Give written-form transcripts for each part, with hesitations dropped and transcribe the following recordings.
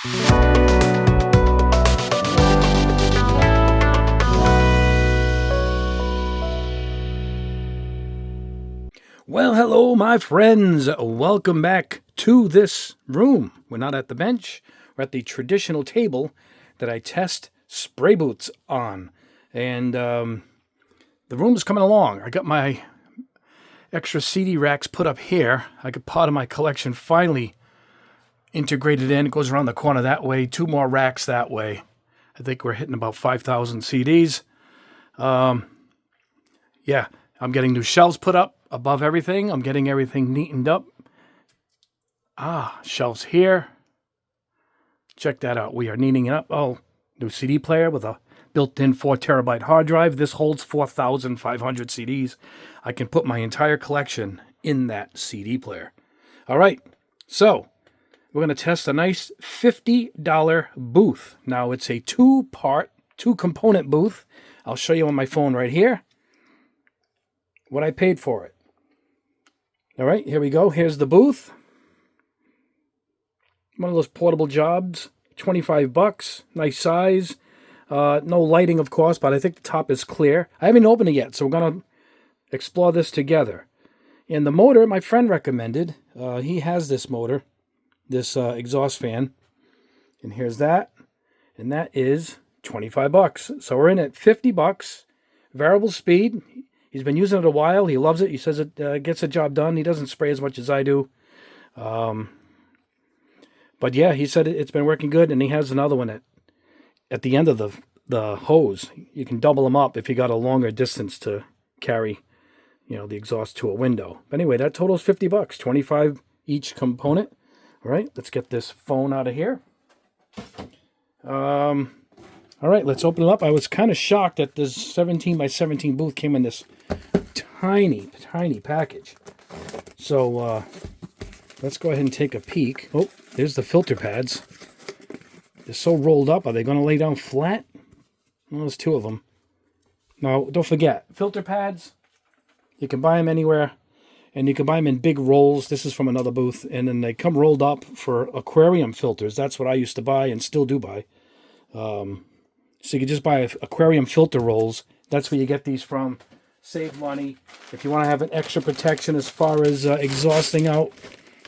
Well, hello, my friends. Welcome back to this room. We're not at the bench. We're at the traditional table that I test spray boots on. And the room is coming along. I got my extra CD racks put up here. I got part of my collection finally integrated in. It goes around the corner that way. 2 more racks that way. I think we're hitting about 5,000 CDs. Yeah, I'm getting new shelves put up above everything. I'm getting everything neatened up. Shelves here. Check that out. We are neatening it up. Oh, new CD player with a built-in 4 terabyte hard drive. This holds 4,500 CDs. I can put my entire collection in that CD player. All right, so we're going to test a nice $50 booth. Now, it's a 2-component booth. I'll show you on my phone right here what I paid for it. All right, here we go. Here's the booth. One of those portable jobs, $25, nice size. No lighting, of course, but I think the top is clear. I haven't opened it yet, so we're going to explore this together. And the motor, my friend recommended. He has this motor, this exhaust fan. And here's that. And that is $25. So we're in at $50. Variable speed. He's been using it a while. He loves it. He says it gets the job done. He doesn't spray as much as I do. But yeah, he said it's been working good. And he has another one at the end of the hose. You can double them up if you got a longer distance to carry, the exhaust to a window. But anyway, that totals $50, $25 each component. All right, let's get this phone out of here. All right, let's open it up. I was kind of shocked that this 17 by 17 booth came in this tiny package. So let's go ahead and take a peek. Oh, there's the filter pads. They're so rolled up. Are they going to lay down flat? Well, there's 2 of them. Now, don't forget, filter pads, you can buy them anywhere. And you can buy them in big rolls. This is from another booth. And then they come rolled up for aquarium filters. That's what I used to buy and still do buy. So you can just buy aquarium filter rolls. That's where you get these from. Save money. If you want to have an extra protection as far as exhausting out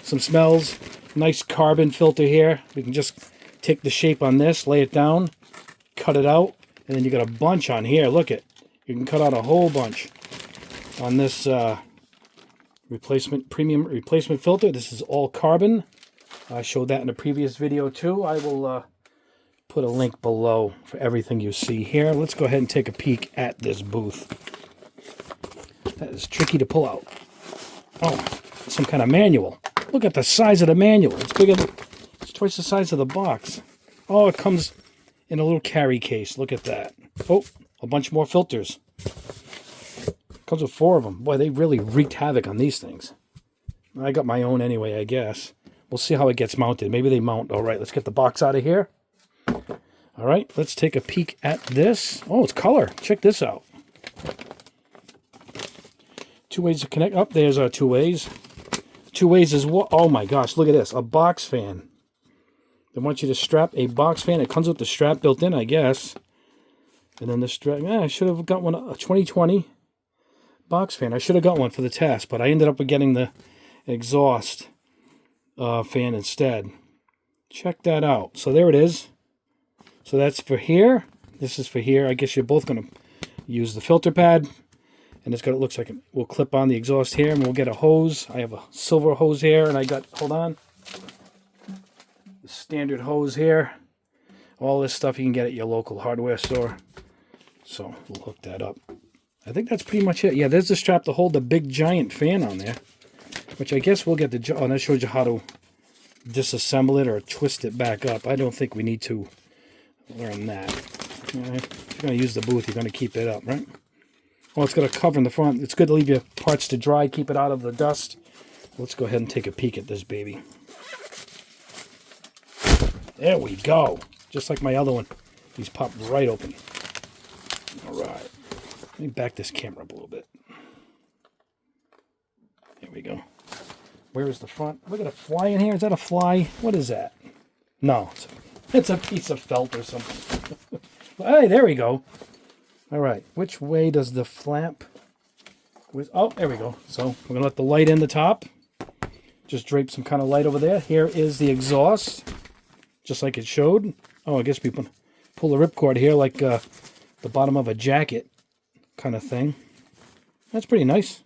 some smells, nice carbon filter here. We can just take the shape on this, lay it down, cut it out, and then you got a bunch on here. Look it. You can cut out a whole bunch on this premium replacement filter. This is all carbon. I showed that in a previous video too. I will put a link below for everything you see here. Let's go ahead and take a peek at this booth. That is tricky to pull out. Oh, some kind of manual. Look at the size of the manual. It's bigger than, it's twice the size of the box. Oh, it comes in a little carry case. Look at that. Oh, a bunch more filters. Comes with 4 of them. Boy, they really wreaked havoc on these things. I got my own anyway, I guess. We'll see how it gets mounted. Maybe they mount. All right, let's get the box out of here. All right, let's take a peek at this. Oh, it's color. Check this out. 2 ways to connect. Oh, there's our 2 ways. 2 ways is what? Oh my gosh, look at this. A box fan. They want you to strap a box fan. It comes with the strap built in, I guess. And then the strap. I should have got one, a 2020 box fan. I should have got one for the test, but I ended up getting the exhaust fan instead. Check that out. So there it is. So that's for here. This is for here. I guess you're both going to use the filter pad. And it looks like it will clip on the exhaust here, and we'll get a hose. I have a silver hose here, and I got, hold on, the standard hose here. All this stuff you can get at your local hardware store. So we'll hook that up. I think that's pretty much it. Yeah, there's the strap to hold the big giant fan on there, which I guess we'll get the, oh, that shows you how to disassemble it or twist it back up. I don't think we need to learn that. If you're going to use the booth, you're going to keep it up, right? Oh, it's got a cover in the front. It's good to leave your parts to dry, keep it out of the dust. Let's go ahead and take a peek at this baby. There we go. Just like my other one. These pop right open. All right. Let me back this camera up a little bit. There we go. Where is the front? Look at a fly in here. Is that a fly? What is that? No, It's a piece of felt or something. Hey, there we go. All right, which way does the flap... Oh, there we go. So we're going to let the light in the top. Just drape some kind of light over there. Here is the exhaust, just like it showed. Oh, I guess we pull the ripcord here like the bottom of a jacket kind of thing. That's pretty nice.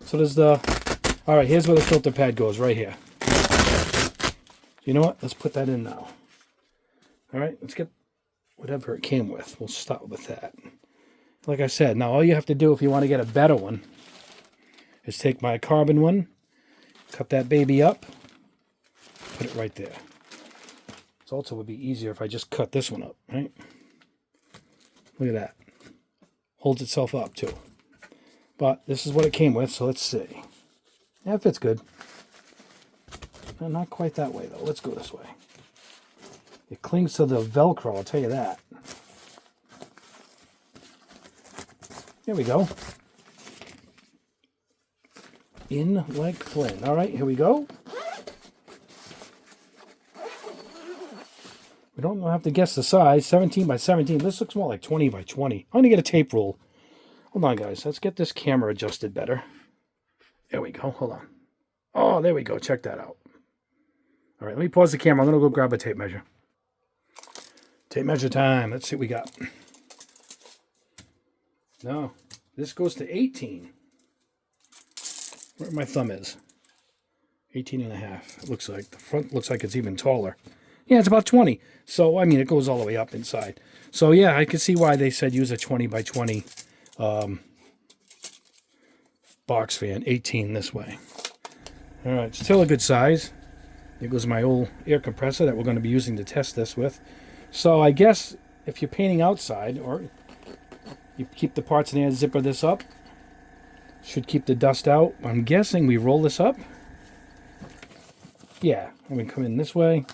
So there's the... All right, here's where the filter pad goes, right here. You know what? Let's put that in now. All right, let's get whatever it came with. We'll start with that. Like I said, now all you have to do if you want to get a better one is take my carbon one, cut that baby up, put it right there. It also would be easier if I just cut this one up, right? Look at that. Holds itself up too. But this is what it came with, so let's see. Yeah, it fits good. No, not quite that way though. Let's go this way. It clings to the Velcro, I'll tell you that. There we go. In like Flynn. All right, here we go. We don't have to guess the size. 17 by 17. This looks more like 20 by 20. I'm going to get a tape rule. Hold on, guys. Let's get this camera adjusted better. There we go. Hold on. Oh, there we go. Check that out. All right, let me pause the camera. I'm going to go grab a tape measure. Tape measure time. Let's see what we got. No, this goes to 18. Where my thumb is. 18 and a half. It looks like. The front looks like it's even taller. Yeah, it's about 20. So, I mean, it goes all the way up inside. So, yeah, I can see why they said use a 20 by 20 box fan. 18 this way. All right, still a good size. There goes my old air compressor that we're going to be using to test this with. So, I guess if you're painting outside, or you keep the parts in there, zipper this up. Should keep the dust out. I'm guessing we roll this up. Yeah, I'm going to come in this way.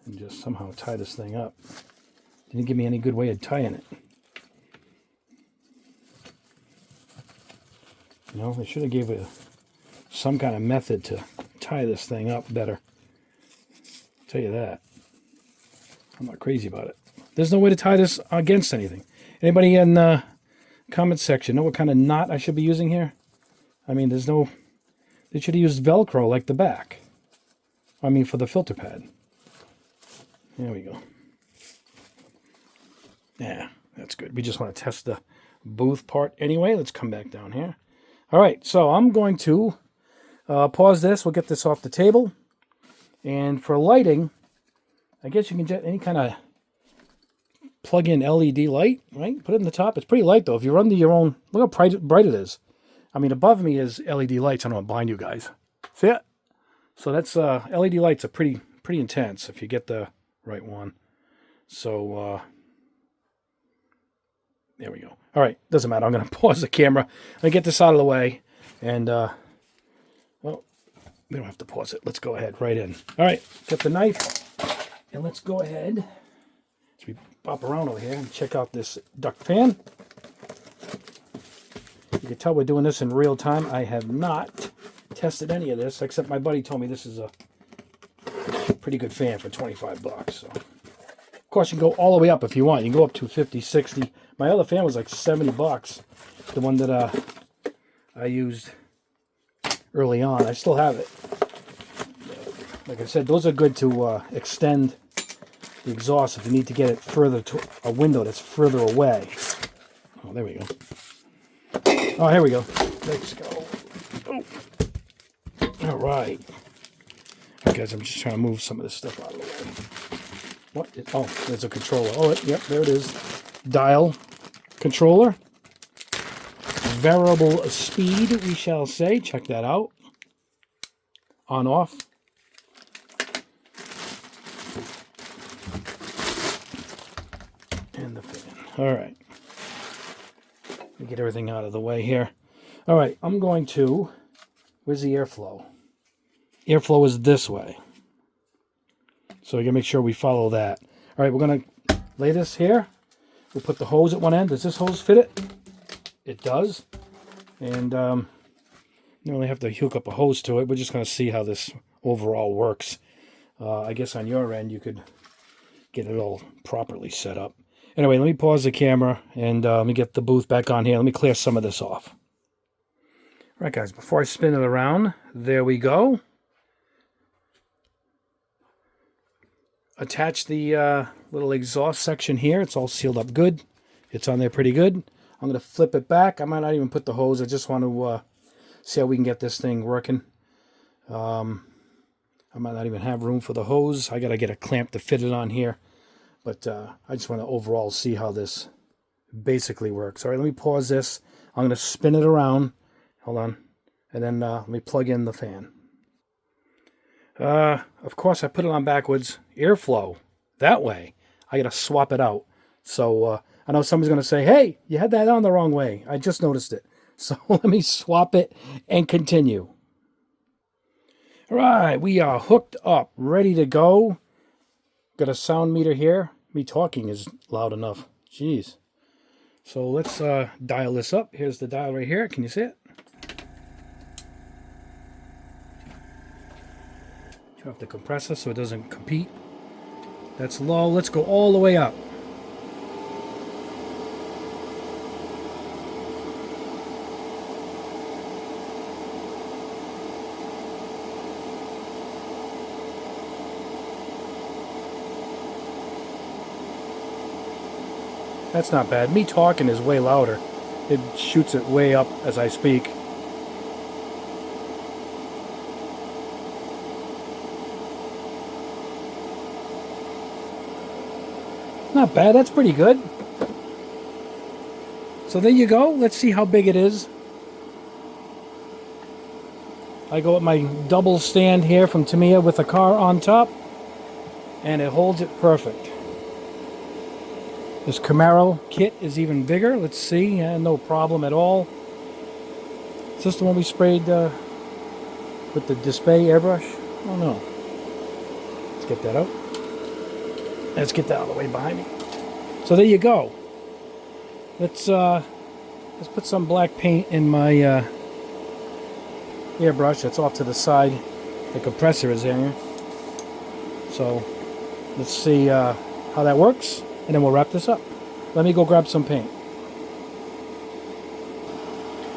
And just somehow tie this thing up. Didn't give me any good way of tying it. You know, they should have gave it some kind of method to tie this thing up better. I'll tell you that. I'm not crazy about it. There's no way to tie this against anything. Anybody in the comment section know what kind of knot I should be using here? I mean, there's no... They should have used Velcro like the back. I mean, for the filter pad. There we go. Yeah, that's good. We just want to test the booth part anyway. Let's come back down here. All right, so I'm going to pause this. We'll get this off the table. And for lighting, I guess you can get any kind of plug-in LED light, right? Put it in the top. It's pretty light, though. If you run to your own... Look how bright it is. I mean, above me is LED lights. I don't want to blind you guys. See it? So that's... LED lights are pretty intense if you get the right one. So, there we go. All right, doesn't matter. I'm going to pause the camera. I'm going to get this out of the way. And, well, we don't have to pause it. Let's go ahead right in. All right, get the knife. And let's go ahead. As we pop around over here and check out this duct fan. You can tell we're doing this in real time. I have not tested any of this, except my buddy told me this is a pretty good fan for 25 bucks. So. Of course, you can go all the way up if you want. You can go up to 50, 60. My other fan was like 70 bucks. The one that I used early on. I still have it. Like I said, those are good to extend the exhaust if you need to get it further to a window that's further away. Oh, there we go. Oh, here we go. Let's go. Oh. All right. Guys, I'm just trying to move some of this stuff out of the way. What? Oh, there's a controller. Oh, yep, there it is. Dial controller. Variable speed, we shall say. Check that out. On, off. And the fan. All right. Let me get everything out of the way here. All right, I'm going to... Where's the airflow? Airflow is this way. So we gotta make sure we follow that. All right, we're gonna lay this here. We'll put the hose at one end. Does this hose fit it? It does. And you only have to hook up a hose to it. We're just gonna see how this overall works. I guess on your end you could get it all properly set up. Anyway, let me pause the camera and let me get the booth back on here. Let me clear some of this off. All right, guys, before I spin it around, there we go. Attach the little exhaust section here. It's all sealed up good. It's on there pretty good. I'm going to flip it back. I might not even put the hose. I just want to see how we can get this thing working. I might not even have room for the hose. I got to get a clamp to fit it on here. But I just want to overall see how this basically works. All right, let me pause this. I'm going to spin it around. Hold on. And then let me plug in the fan. Of course, I put it on backwards. Airflow. That way. I got to swap it out. So I know somebody's going to say, hey, you had that on the wrong way. I just noticed it. So let me swap it and continue. All right, we are hooked up, ready to go. Got a sound meter here. Me talking is loud enough. Jeez. So let's dial this up. Here's the dial right here. Can you see it? Turn off the compressor so it doesn't compete. That's low. Let's go all the way up. That's not bad. Me talking is way louder. It shoots it way up as I speak. Not bad. That's pretty good. So there you go. Let's see how big it is. I go with my double stand here from Tamiya with the car on top. And it holds it perfect. This Camaro kit is even bigger. Let's see. No problem at all. Is this the one we sprayed with the display airbrush? Oh no. Let's get that out. Let's get that out of the way behind me. So there you go. Let's put some black paint in my airbrush. That's off to the side. The compressor is in here. So let's see how that works. And then we'll wrap this up. Let me go grab some paint.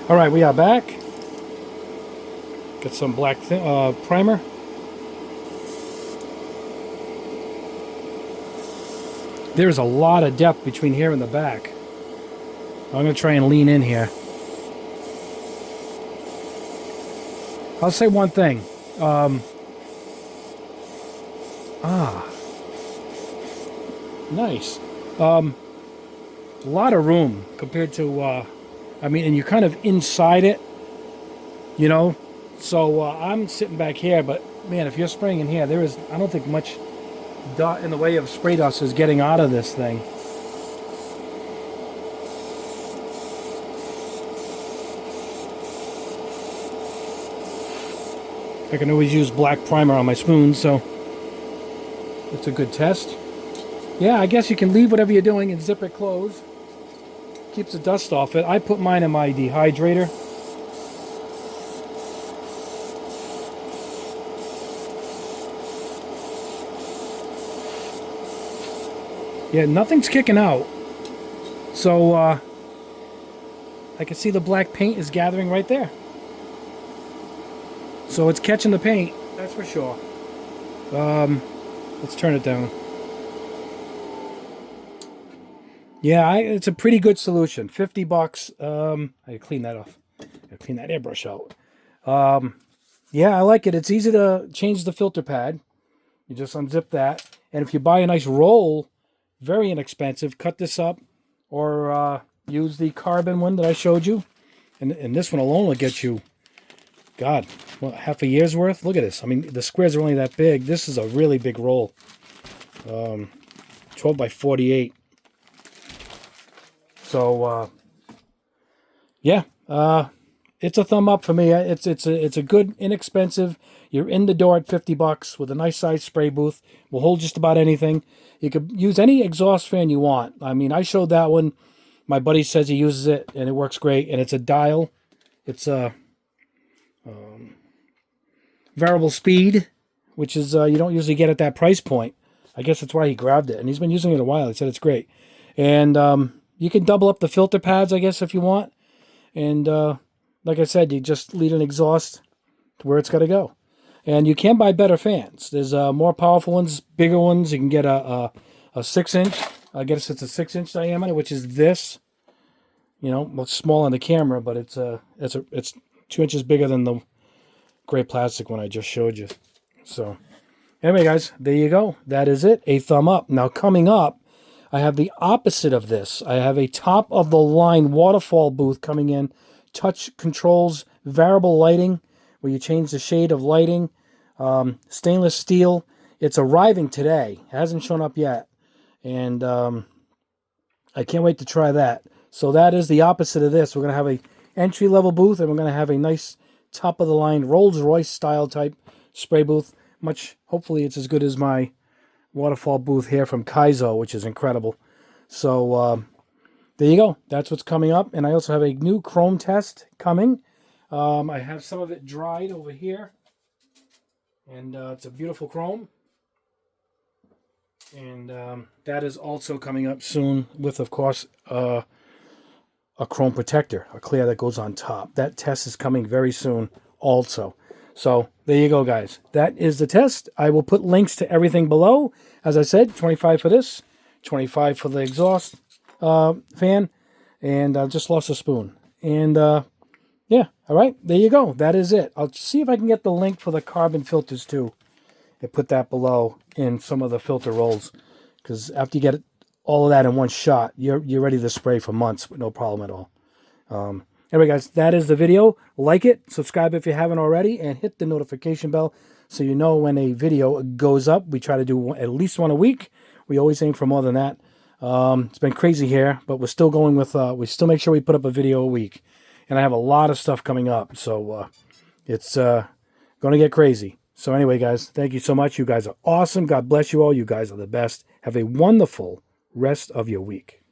All right, we are back. Got some black primer. There's a lot of depth between here and the back. I'm going to try and lean in here. I'll say one thing. Nice. A lot of room compared to, I mean, and you're kind of inside it, you know. So I'm sitting back here, but man, if you're spraying in here, there is, I don't think much dot in the way of spray dust is getting out of this thing. I can always use black primer on my spoon, so it's a good test. Yeah, I guess you can leave whatever you're doing and zip it closed. Keeps the dust off it. I put mine in my dehydrator. Yeah, nothing's kicking out. So, I can see the black paint is gathering right there. So it's catching the paint, that's for sure. Let's turn it down. Yeah, it's a pretty good solution. 50 bucks. I clean that off. I clean that airbrush out. Yeah, I like it. It's easy to change the filter pad. You just unzip that. And if you buy a nice roll, very inexpensive, cut this up or use the carbon one that I showed you. And this one alone will get you, God, what, half a year's worth? Look at this. I mean, the squares are only that big. This is a really big roll. 12 by 48. So, yeah, it's a thumb up for me. It's a good, inexpensive. You're in the door at 50 bucks with a nice size spray booth. Will hold just about anything. You could use any exhaust fan you want. I mean, I showed that one. My buddy says he uses it and it works great. And it's a dial. It's a variable speed which is you don't usually get at that price point. I guess that's why he grabbed it, and he's been using it a while. He said it's great. And you can double up the filter pads, I guess, if you want. And like I said, you just lead an exhaust to where it's got to go. And you can buy better fans. There's more powerful ones, bigger ones. You can get a 6-inch. I guess it's a 6-inch diameter, which is this. You know, looks small on the camera, but it's 2 inches bigger than the gray plastic one I just showed you. So anyway, guys, there you go. That is it. A thumb up. Now coming up, I have the opposite of this. I have a top-of-the-line waterfall booth coming in. Touch controls, variable lighting, where you change the shade of lighting. Stainless steel. It's arriving today. It hasn't shown up yet. And I can't wait to try that. So that is the opposite of this. We're going to have a entry-level booth, and we're going to have a nice top-of-the-line Rolls-Royce style type spray booth. Hopefully it's as good as my waterfall booth here from Kaizo, which is incredible. So there you go. That's what's coming up. And I also have a new chrome test coming. I have some of it dried over here. And it's a beautiful chrome. And that is also coming up soon with, of course, a chrome protector, a clear that goes on top. That test is coming very soon also. So there you go, guys. That is the test. I will put links to everything below. As I said, 25 for this, 25 for the exhaust fan, and I just lost a spoon. And yeah, all right, there you go. That is it. I'll see if I can get the link for the carbon filters too, and put that below in some of the filter rolls, because after you get all of that in one shot, you're ready to spray for months with no problem at all. Anyway, guys, that is the video. Like it, subscribe if you haven't already, and hit the notification bell so you know when a video goes up. We try to do at least one a week. We always aim for more than that. It's been crazy here, but we're still going with, we still make sure we put up a video a week. And I have a lot of stuff coming up, so it's going to get crazy. So anyway, guys, thank you so much. You guys are awesome. God bless you all. You guys are the best. Have a wonderful rest of your week.